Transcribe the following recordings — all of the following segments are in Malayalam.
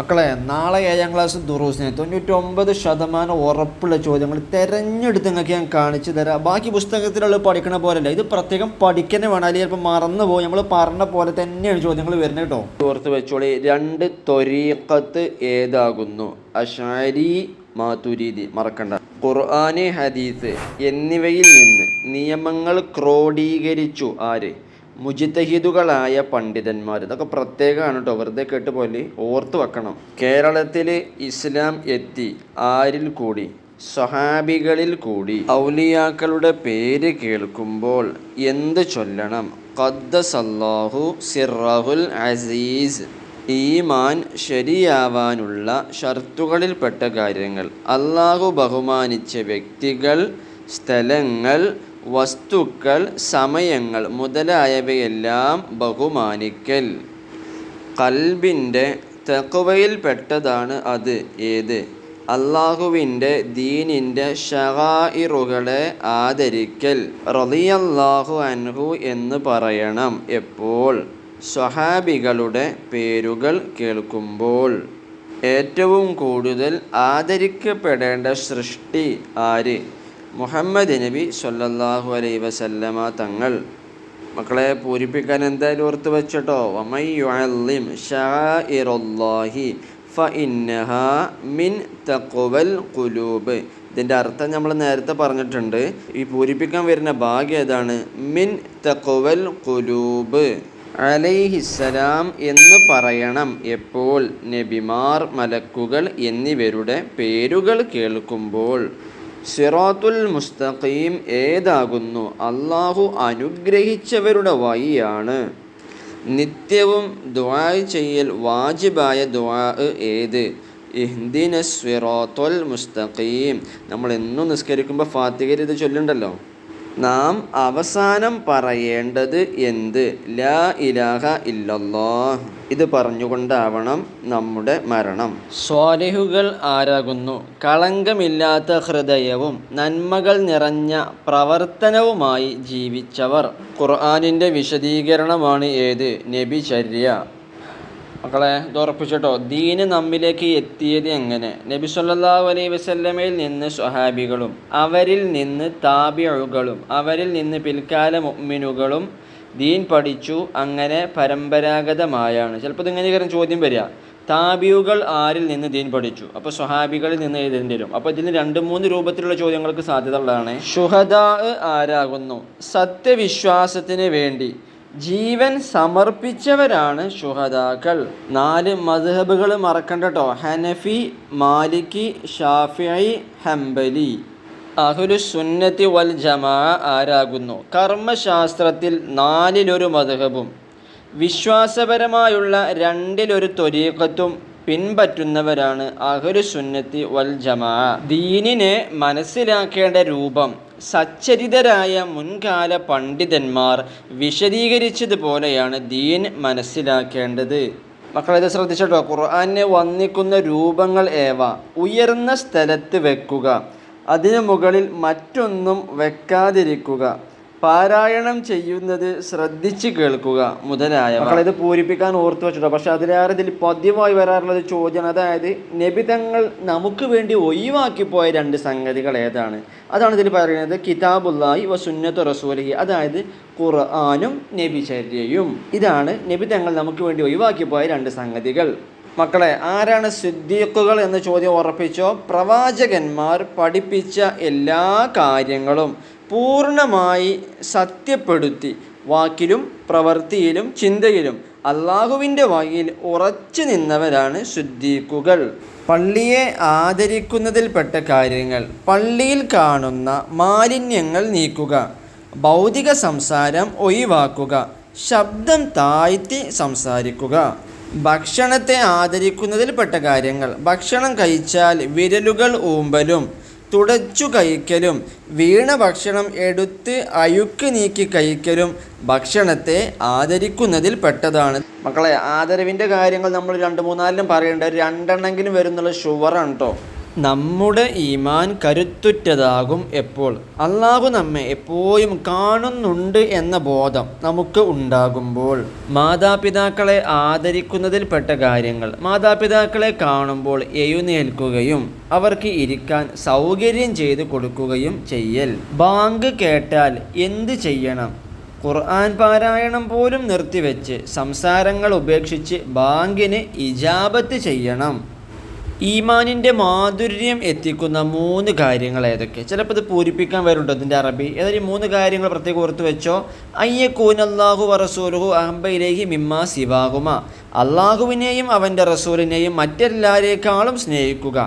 മക്കളെ, നാളെ 7ാം ക്ലാസ് ദുറൂസിന് 99% ഉറപ്പുള്ള ചോദ്യങ്ങൾ തിരഞ്ഞെടുത്ത് നിങ്ങൾക്ക് ഞാൻ കാണിച്ചു തരാം. ബാക്കി പുസ്തകത്തിലുള്ള പഠിക്കണ പോലെയല്ല, ഇത് പ്രത്യേകം പഠിക്കന്നെ വേണം. അല്ലെങ്കിൽ ചിലപ്പോൾ മറന്നു പോകും. നമ്മൾ പറഞ്ഞ പോലെ തന്നെയാണ് ചോദ്യങ്ങൾ വരുന്നത് കേട്ടോ. ഓർത്ത് വെച്ചോളി. 2 ത്വരീഖത്ത് ഏതാകുന്നു? അശ്അരി, മാതുരിദി. മറക്കണ്ട. ഖുർആന്, ഹദീസ് എന്നിവയിൽ നിന്ന് നിയമങ്ങൾ ക്രോഡീകരിച്ചു ആര്? മുജ്തഹിദുകളായ പണ്ഡിതന്മാർ. ഇതൊക്കെ പ്രത്യേകമാണ് കേട്ടോ, വെറുതെ കേട്ട് പോലെ ഓർത്ത് വെക്കണം. കേരളത്തിൽ ഇസ്ലാം എത്തി ആരിൽ കൂടി? സ്വഹാബികളിൽ കൂടി. ഔലിയാക്കളുടെ പേര് കേൾക്കുമ്പോൾ എന്ത് ചൊല്ലണം? ഖദ്ദസല്ലാഹു സിർറഹുൽ അസീസ്. ഈമാൻ ശരിയാവാനുള്ള ഷർത്തുകളിൽപ്പെട്ട കാര്യങ്ങൾ: അള്ളാഹു ബഹുമാനിച്ച വ്യക്തികൾ, സ്ഥലങ്ങൾ, വസ്തുക്കൾ, സമയങ്ങൾ മുതലായവയെല്ലാം ബഹുമാനിക്കൽ. ഖൽബിൻ്റെ തഖ്വയിൽപ്പെട്ടതാണ് അത്. ഏത്? അള്ളാഹുവിൻ്റെ ദീനിൻ്റെ ശആഇറുകളെ ആദരിക്കൽ. റളിയല്ലാഹു അൻഹു എന്ന് പറയണം എപ്പോൾ? സ്വഹാബികളുടെ പേരുകൾ കേൾക്കുമ്പോൾ. ഏറ്റവും കൂടുതൽ ആദരിക്കപ്പെടേണ്ട സൃഷ്ടി ആര്? മുഹമ്മദ് നബി സ്വല്ലല്ലാഹു അലൈഹി വസല്ലമ തങ്ങൾ. മക്കളെ, പൂരിപ്പിക്കാൻ എന്തായാലും ഓർത്ത് വെച്ചട്ടോ. വമൻ യുഅല്ലിം ശആഇറല്ലാഹി ഫഇന്നഹാ മിൻ തഖ്വൽ ഖുലൂബ്. ഇതിൻ്റെ അർത്ഥം നമ്മൾ നേരത്തെ പറഞ്ഞിട്ടുണ്ട്. ഈ പൂരിപ്പിക്കാൻ വരുന്ന ഭാഗ്യം ഏതാണ്? മിൻ തഖ്വൽ ഖുലൂബ്. അലൈഹിസ്സലാം എന്ന് പറയണം എപ്പോൾ? നബിമാർ, മലക്കുകൾ എന്നിവരുടെ പേരുകൾ കേൾക്കുമ്പോൾ. സിറാത്തുൽ മുസ്തഖീം ഏതാകുന്നു? അള്ളാഹു അനുഗ്രഹിച്ചവരുടെ വഴിയാണ്. നിത്യവും ദുആ ചെയ്യൽ വാജിബായ ദുആ ഏത്? ഇഹ്ദിനസ് സിറാത്തുൽ മുസ്തഖീം. നമ്മൾ എന്നും നിസ്കരിക്കുമ്പോൾ ഫാത്തിഹയിൽ ഇത് ചൊല്ലുണ്ടല്ലോ. നാം അവസാനം പറയേണ്ടത് എന്ത്? ലാ ഇലാഹ ഇല്ലല്ലാഹ്. ഇത് പറഞ്ഞുകൊണ്ടാവണം നമ്മുടെ മരണം. സ്വാലിഹുകൾ ആരാകുന്നു? കളങ്കമില്ലാത്ത ഹൃദയവും നന്മകൾ നിറഞ്ഞ പ്രവർത്തനവുമായി ജീവിച്ചവർ. ഖുർആനിൻ്റെ വിശദീകരണമാണ് ഏത്? നബിചര്യ. മക്കളെ, ഇത് ഉറപ്പിച്ചിട്ടോ. ദീന് നമ്മിലേക്ക് എത്തിയത് എങ്ങനെ? നബി സല്ലല്ലാഹു അലൈഹി വസല്ലമയിൽ നിന്ന് സ്വഹാബികളും അവരിൽ നിന്ന് താബിഉകളും അവരിൽ നിന്ന് പിൽക്കാല മുഅ്മിനുകളും ദീൻ പഠിച്ചു. അങ്ങനെ പരമ്പരാഗതമായാണ്. ചിലപ്പോൾ ഇതിങ്ങനെ ചോദ്യം വരിക, താബിഉകൾ ആരിൽ നിന്ന് ദീൻ പഠിച്ചു? അപ്പോൾ സ്വഹാബികളിൽ നിന്ന് എഴുതേണ്ടി വരും. അപ്പോൾ ഇതിന് 2-3 രൂപത്തിലുള്ള ചോദ്യങ്ങൾക്ക് സാധ്യത ഉള്ളതാണ്. ശുഹദാ ആരാകുന്നു? സത്യവിശ്വാസത്തിന് വേണ്ടി ജീവൻ സമർപ്പിച്ചവരാണ് ശുഹദാക്കൾ. 4 മദ്ഹബുകൾ മറക്കണ്ട കേട്ടോ. ഹനഫി, മാലിക്കി, ഷാഫിഈ, ഹംബലി. അഹ്ലുസുന്നത്തി വൽ ജമാഅ ആരാകുന്നു? കർമ്മശാസ്ത്രത്തിൽ 4-1 മദ്ഹബും വിശ്വാസപരമായുള്ള 2-1 ത്വരീഖത്തും പിൻപറ്റുന്നവരാണ് അഹ്ലുസുന്നത്തി വൽ ജമാഅ. ദീനിനെ മനസ്സിലാക്കേണ്ട രൂപം സച്ചരിതരായ മുൻകാല പണ്ഡിതന്മാർ വിശദീകരിച്ചതുപോലെയാണ് ദീൻ മനസ്സിലാക്കേണ്ടത്. മക്കളെ, ഇത് ശ്രദ്ധിച്ചിട്ടോ. ഖുർആനെ വന്ദിക്കുന്ന രൂപങ്ങൾ ഏവ? ഉയർന്ന സ്ഥലത്ത് വെക്കുക, അതിനു മുകളിൽ മറ്റൊന്നും വെക്കാതിരിക്കുക, പാരായണം ചെയ്യുന്നത് ശ്രദ്ധിച്ച് കേൾക്കുക മുതലായവ. മക്കളെ, ഇത് പൂരിപ്പിക്കാൻ ഓർത്തു വെച്ചിട്ടോ. പക്ഷെ അതിലേറെ ഇതിൽ പതിവായി വരാറുള്ളത് ചോദ്യമാണ്. അതായത് നബി തങ്ങൾ നമുക്ക് വേണ്ടി ഒഴിവാക്കിപ്പോയ 2 സംഗതികൾ ഏതാണ്? അതാണ് ഇതിൽ പറയുന്നത്. കിതാബുല്ലാഹി വ സുന്നത്തു റസൂലിഹി. അതായത് ഖുർആനും നബിചര്യയും. ഇതാണ് നബി തങ്ങൾ നമുക്ക് വേണ്ടി ഒഴിവാക്കിപ്പോയ 2 സംഗതികൾ. മക്കളെ, ആരാണ് സിദ്ദീഖുകൾ എന്ന ചോദ്യം ഉറപ്പിച്ചോ. പ്രവാചകന്മാർ പഠിപ്പിച്ച എല്ലാ കാര്യങ്ങളും പൂർണ്ണമായി സത്യപ്പെടുത്തി വാക്കിലും പ്രവൃത്തിയിലും ചിന്തയിലും അള്ളാഹുവിൻ്റെ വഴിയിൽ ഉറച്ചു നിന്നവരാണ് സിദ്ദീഖുകൾ. പള്ളിയെ ആദരിക്കുന്നതിൽപ്പെട്ട കാര്യങ്ങൾ: പള്ളിയിൽ കാണുന്ന മാലിന്യങ്ങൾ നീക്കുക, ഭൗതിക സംസാരം ഒഴിവാക്കുക, ശബ്ദം താഴ്ത്തി സംസാരിക്കുക. ഭക്ഷണത്തെ ആദരിക്കുന്നതിൽപ്പെട്ട കാര്യങ്ങൾ: ഭക്ഷണം കഴിച്ചാൽ വിരലുകൾ ഊമ്പലും തുടച്ചു കഴിക്കലും വീണ ഭക്ഷണം എടുത്ത് അഴുക്ക് നീക്കി കഴിക്കലും ഭക്ഷണത്തെ ആദരിക്കുന്നതിൽ പെട്ടതാണ്. മക്കളെ, ആദരവിൻ്റെ കാര്യങ്ങൾ നമ്മൾ 2-3 പറയേണ്ട 2 വരുന്നുള്ള ഷുവറാണ് കേട്ടോ. നമ്മുടെ ഈമാൻ കരുത്തുറ്റതാകും എപ്പോൾ അള്ളാഹു നമ്മെ എപ്പോഴും കാണുന്നുണ്ട് എന്ന ബോധം നമുക്ക് ഉണ്ടാകുമ്പോൾ. മാതാപിതാക്കളെ ആദരിക്കുന്നതിൽപ്പെട്ട കാര്യങ്ങൾ മാതാപിതാക്കളെ കാണുമ്പോൾ എഴുന്നേൽക്കുകയും അവർക്ക് ഇരിക്കാൻ സൗകര്യം ചെയ്തു കൊടുക്കുകയും ചെയ്യൽ. ബാങ്ക് കേട്ടാൽ എന്ത് ചെയ്യണം? ഖുർആൻ പാരായണം പോലും നിർത്തിവെച്ച് സംസാരങ്ങൾ ഉപേക്ഷിച്ച് ബാങ്കിന് ഇജാബത്ത് ചെയ്യണം. ഈമാനിൻ്റെ മാധുര്യം എത്തിക്കുന്ന 3 കാര്യങ്ങൾ ഏതൊക്കെ? ചിലപ്പോൾ ഇത് പൂരിപ്പിക്കാൻ വരുന്നുണ്ട് അതിൻ്റെ അറബി. ഏതായാലും 3 കാര്യങ്ങൾ പ്രത്യേകം ഓർത്ത് വെച്ചോ. അയ്യക്കൂനല്ലാഹു വറസൂലുഹു അഹബ്ബ മിമ്മാ സിവാഹുമ, അള്ളാഹുവിനെയും അവൻ്റെ റസൂലിനെയും മറ്റെല്ലാവരേക്കാളും സ്നേഹിക്കുക.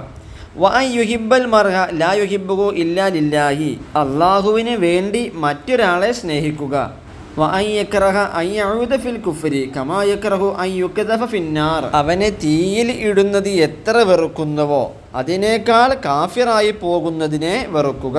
വഅയ്യുഹിബ്ബൽ മർഹ ലാ യുഹിബ്ബുഹു ഇല്ലാ ലില്ലാഹി, അള്ളാഹുവിന് വേണ്ടി മറ്റൊരാളെ സ്നേഹിക്കുക. വഅയ്യക്റഹ അയ്യഊദ ഫിൽ കുഫ്രി കമാ യക്റഹു അയ്യുക്ദഫ ഫിന്നാർ, അവനെ തീയിൽ ഇടുന്നത് എത്ര വെറുക്കുന്നുവോ അതിനേക്കാൾ കാഫിറായി പോകുന്നതിനെ വെറുക്കുക.